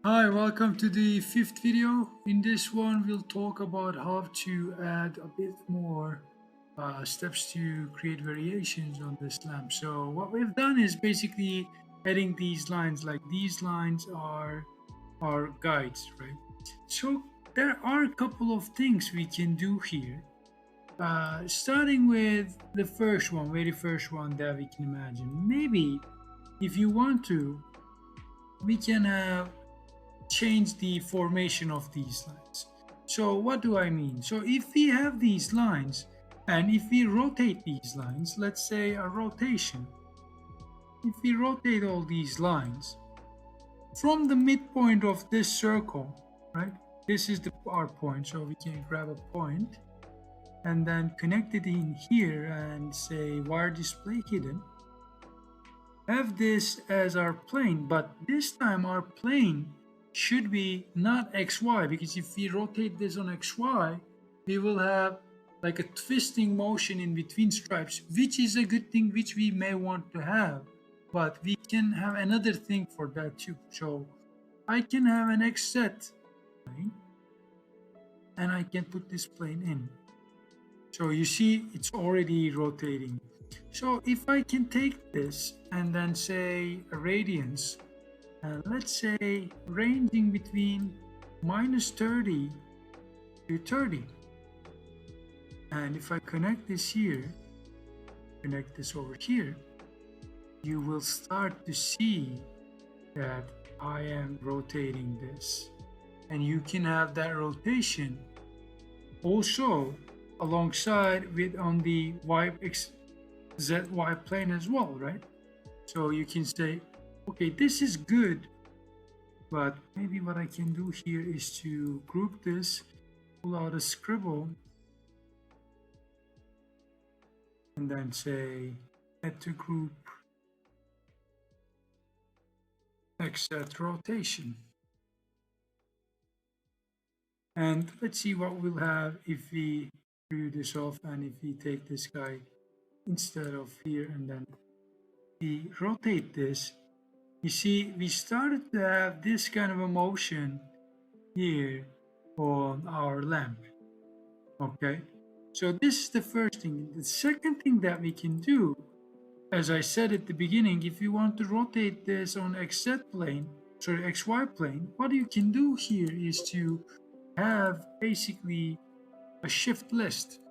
Hi, welcome to the fifth video. In this one, we'll talk about how to add a bit more steps to create variations on this lamp. So what we've done is basically adding these lines. Like these lines are our guides, right? So there are a couple of things we can do here. Starting with the first one, very first one that we can imagine. Maybe if you want to, we can have change the formation of these lines. So what do I mean? So if we have these lines and if we rotate these lines, let's say a rotation, if we rotate all these lines from the midpoint of this circle, right? This is our point, so we can grab a point and then connect it in here and say wire display hidden. Have this as our plane, but this time our plane should be not xy, because if we rotate this on xy, we will have like a twisting motion in between stripes, which is a good thing, which we may want to have, but we can have another thing for that too. So I can have an x set plane and I can put this plane in. So you see it's already rotating. So if I can take this and then say a radians, and let's say ranging between -30 to 30. And if I connect this here, connect this over here, you will start to see that I am rotating this. And you can have that rotation also alongside with on the ZY plane as well, right? So you can say, okay, this is good, but maybe what I can do here is to group this, pull out a scribble, and then say add to group XZ rotation. And let's see what we'll have if we preview this off and if we take this guy instead of here and then we rotate this. You see, we started to have this kind of a motion here on our lamp. Okay, so this is the first thing. The second thing that we can do, as I said at the beginning, if you want to rotate this on XY plane, what you can do here is to have basically a shift list.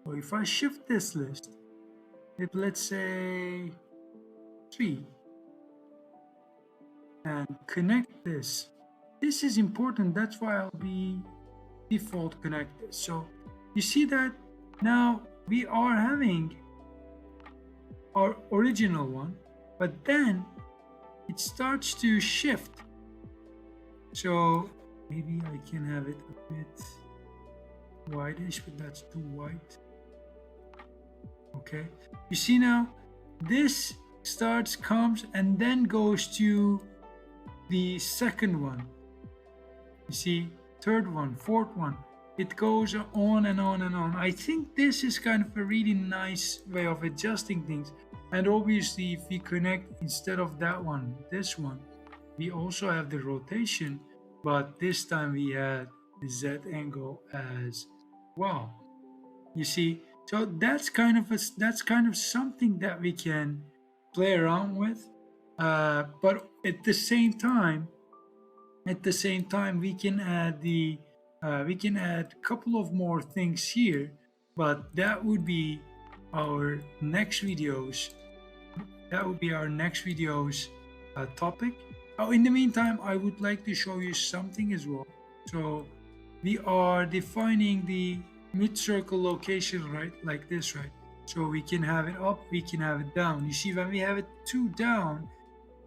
So if I shift this list, it let's say 3 and connect this. This is important, that's why I'll be default connected. So you see that now we are having our original one, but then it starts to shift. So maybe I can have it a bit whitish, but that's too white. Okay, you see now this comes and then goes to the second one. You see, third one, fourth one, it goes on and on and on. I think this is kind of a really nice way of adjusting things. And obviously if we connect instead of that one, this one, we also have the rotation, but this time we had the Z angle as well. You see, so that's kind of something that we can play around with. But at the same time, we can add a couple of more things here, but that would be our next videos. That would be our next video's topic. Oh, in the meantime, I would like to show you something as well. So we are defining the mid-circle location, right? Like this, right? So we can have it up, we can have it down. You see, when we have it too down,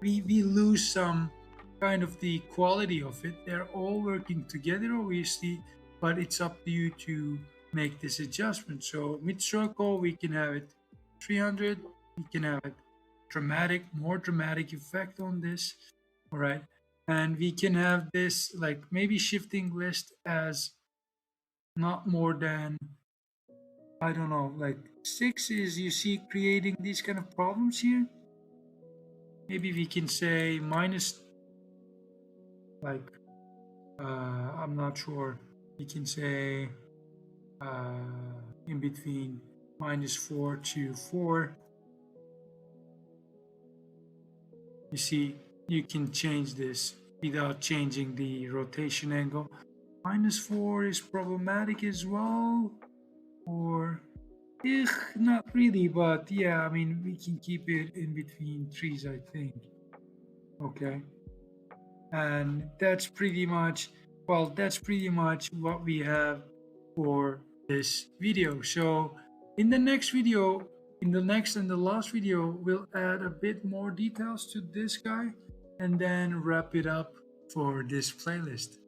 we lose some kind of the quality of it. They're all working together, obviously, but it's up to you to make this adjustment. So mid-circle, we can have it 300, we can have it more dramatic effect on this, all right? And we can have this like maybe shifting list as not more than, I don't know, like 6 is, you see, creating these kind of problems here. Maybe we can say minus like I'm not sure. You can say in between -4 to 4. You see, you can change this without changing the rotation angle. -4 is problematic as well, or not really, but yeah, I mean, we can keep it in between trees, I think. Okay. And that's pretty much, well, that's pretty much what we have for this video. So in the next video, in the next and the last video, we'll add a bit more details to this guy and then wrap it up for this playlist.